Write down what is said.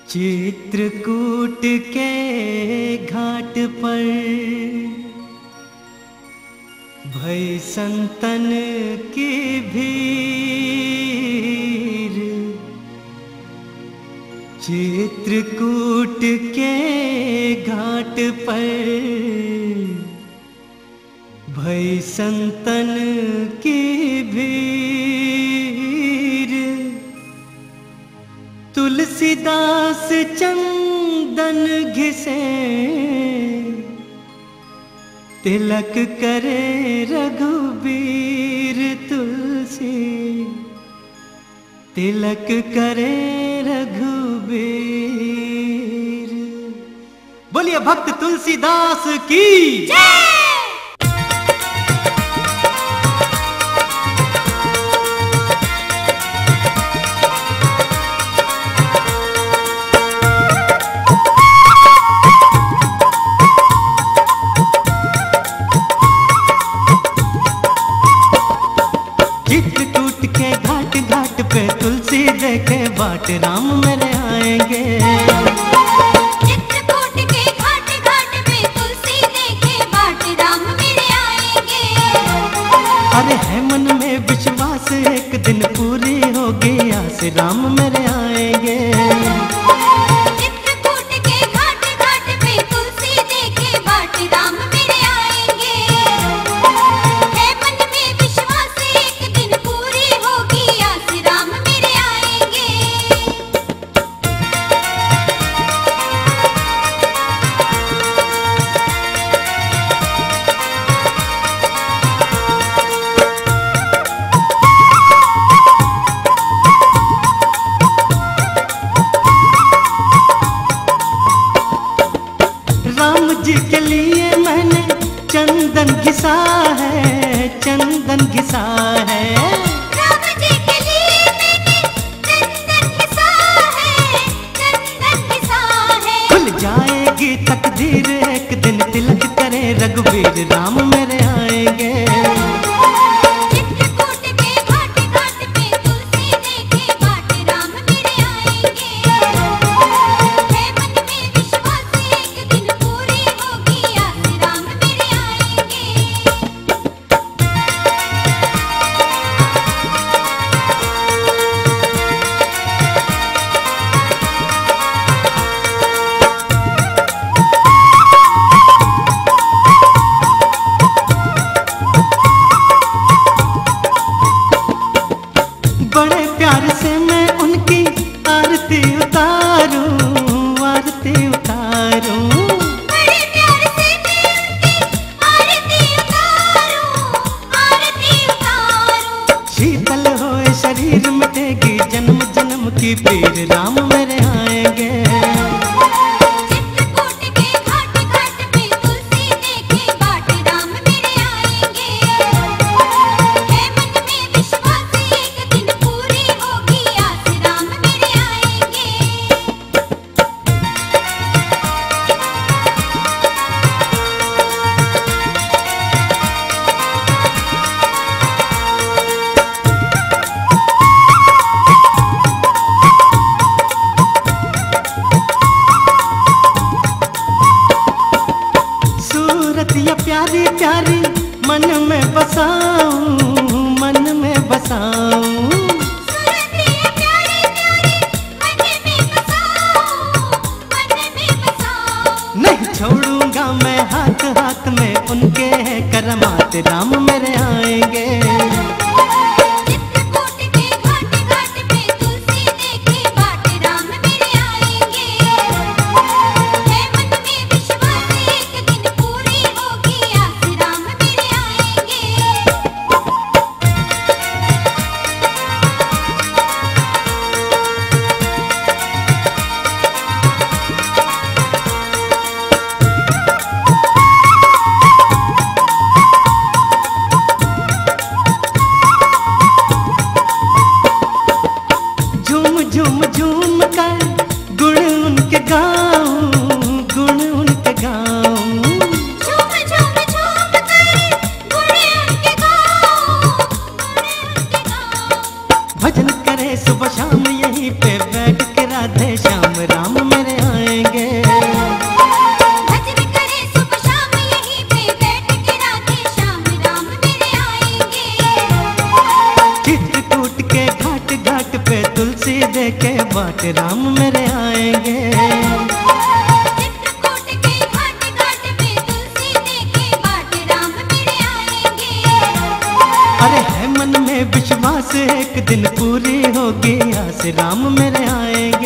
चित्रकूट के घाट पर भई संतन की भीड़। चित्रकूट के घाट पर भई संतन की भीड़। तुलसीदास चंदन घिसे तिलक करे रघुबीर। तुलसी तिलक करे रघुबीर। बोलिए भक्त तुलसीदास की जय। चित्रकूट के घाट घाट पे तुलसी देखे बाट राम मेरे आएंगे। चित्रकूट के घाट घाट पे तुलसी देखे बाट राम मेरे आएंगे। अरे है मन में विश्वास एक दिन पूरी होगी आस राम मेरे आएंगे। चित्रकूट के घाट घाट पे तुलसी देखे बाट राम मेरे आएंगे। है मन में विश्वास एक दिन पूरी होगी आस राम मेरे आएंगे। राम जी के लिए मैंने चंदन घिसा है, चंदन घिसा है। राम जी के लिए मैंने चंदन घिसा है, चंदन घिसा है। खुल जाएगी तकदीर एक दिन तिलक करे रघुवीर राम मेरे आएंगे। चित्रकूट के घाट घाट पे तुलसी देखे बाट राम मेरे आएंगे। है मन में विश्वास एक दिन पूरी होगी आस राम मेरे आएंगे। बड़े प्यार से मैं उनकी आरती उतारूं, आरती उतारूं। बड़े प्यार से मैं उनकी आरती उतारूं, आरती उतारूं। शीतल होए शरीर मिटेगी जन्म जन्म की पीर राम मेरे आएंगे। चित्रकूट के घाट घाट पे तुलसी देखे बाट राम मेरे आएंगे। है मन में विश्वास एक दिन पूरी होगी आस राम मेरे आएंगे। सूरत ये प्यारी प्यारी मन में बसाऊं, मन में बसाऊं। सूरत ये प्यारी प्यारी मन में बसाऊं, मन में बसाऊं। नहीं छोड़ूंगा मैं हाथ हाथ में उनके करमात राम मेरे आएंगे। चित्रकूट के घाट घाट पे तुलसी देखे बाट राम मेरे आएंगे। है मन में विश्वास एक दिन पूरी होगी आस राम मेरे आएंगे। झूम झूम झूम कर गुण उनके गाऊं, गुण उनके गाऊं। झूम झूम झूम कर गुण उनके गाऊं, गुण उनके गाऊं। भजन करे सुबह शाम यहीं पे बैठ के राधे श्याम राम बाट राम मेरे आएंगे। चित्रकूट के घाट घाट पे तुलसी देखे बाट राम मेरे आएंगे। अरे है मन में विश्वास एक दिन पूरी होगी आस राम मेरे आएंगे।